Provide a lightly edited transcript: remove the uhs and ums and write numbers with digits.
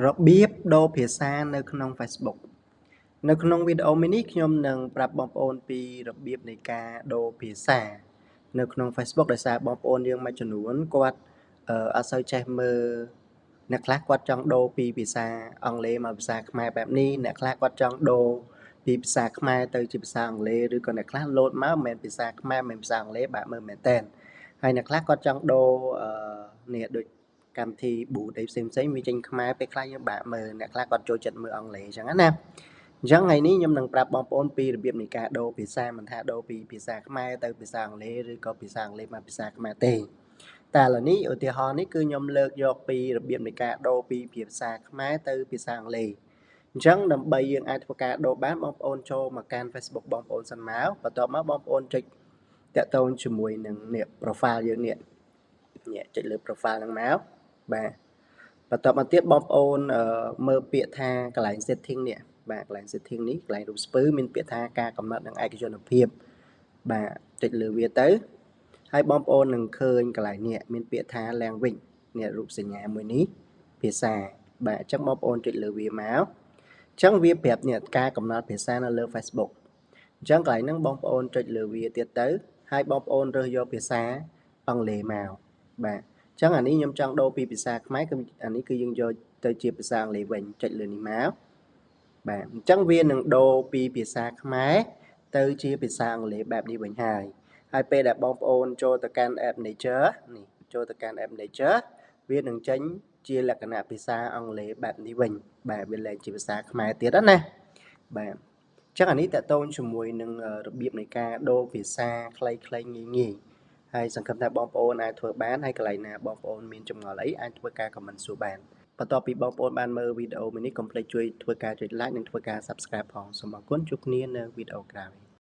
របៀបដូរភាសានៅក្នុង Facebook នៅក្នុងវីដេអូមួយនេះខ្ញុំនឹងប្រាប់បងប្អូនពីរបៀបនៃការដូរភាសានៅក្នុង Facebook ដោយសារបងប្អូនយើងមួយចំនួនគាត់អត់សូវចេះមើលអ្នកខ្លះគាត់ចង់ដូរពីភាសាអង់គ្លេសមកភាសាខ្មែរបែបនេះអ្នកខ្លះគាត់ចង់ដូរពីភាសាខ្មែរទៅជាភាសាអង់គ្លេសឬក៏អ្នកខ្លះលោតមកមិនមែនភាសាខ្មែរមិនមែនភាសាអង់គ្លេសបែបមើលមែនតើហើយអ្នកខ្លះគាត់ចង់ដូរនេះដូចកម្មវិធី boot អីផ្សេងៗវាចេញខ្មែរពេលខ្លះយើងបាក់មើលអ្នកខ្លះគាត់ចូលចិត្តមើលអង់គ្លេសអញ្ចឹងណាអញ្ចឹងថ្ងៃនេះខ្ញុំនឹងប្រាប់បងប្អូនពីរបៀបនៃការដូរភាសាមិនថាដូរពីភាសាខ្មែរទៅភាសាអង់គ្លេសឬក៏ភាសាអង់គ្លេសមកភាសាខ្មែរទេតែឥឡូវនេះឧទាហរណ៍នេះគឺខ្ញុំលើកយកពីរបៀបនៃការដូរពីភាសាខ្មែរទៅភាសាអង់គ្លេសអញ្ចឹងដើម្បីយើងអាចធ្វើការដូរបានបងប្អូនចូលមកកាន់ Facebook បងប្អូនសិនមកបន្ទាប់មកបងប្អូនចុចតាក់ទងជាមួយនឹងនេះ profile យើងនេះចុចលើ profile ហ្នឹងមកបាទបន្ទាប់មកទៀតបងប្អូនមើលពាក្យថាកន្លែង setting នេះបាទកន្លែង setting នេះកន្លែងរូបស្ពើមានពាក្យថាការកំណត់និងឯកជនភាពបាទចុចលើវាទៅហើយបងប្អូននឹងឃើញកន្លែងនេះមានពាក្យថា language នេះរូបសញ្ញាមួយនេះភាសាបាទអញ្ចឹងបងប្អូនចុចលើវាមកអញ្ចឹងវាប្រាប់នេះការកំណត់ភាសានៅលើ Facebook អញ្ចឹងកន្លែងហ្នឹងបងប្អូនចុចលើវាទៀតទៅហើយបងប្អូនរើសយកភាសាអង់គ្លេសមកបាទអញ្ចឹងអានេះខ្ញុំចង់ដូរពីភាសាខ្មែរគឺអានេះគឺយើងយកទៅជាភាសាអង់គ្លេសវិញចុចលើនេះមកបាទអញ្ចឹងវានឹងដូរពីភាសាខ្មែរទៅជាភាសាអង់គ្លេសបែបនេះវិញហើយពេលដែលបងប្អូនចូលទៅកាន់ App Manager នេះចូលទៅកាន់ App Manager វានឹងចេញជាលក្ខណៈភាសាអង់គ្លេសបែបនេះវិញបាទវាលែងជាភាសាខ្មែរទៀតណាបាទចឹងអានេះតកតូនជាមួយនឹងរបៀបនៃការដូរភាសាខ្លីៗងាយៗហើយសង្ឃឹមថាបងប្អូនអាចធ្វើបានហើយកន្លែងណាបងប្អូនមានចម្ងល់អីអាចធ្វើការ comment សួរបានបន្ទាប់ពីបងប្អូនបានមើលវីដេអូមួយនេះកុំភ្លេចជួយធ្វើការចុច like និងធ្វើការ subscribe ផងសូមអរគុណជួបគ្នានៅវីដេអូក្រោយ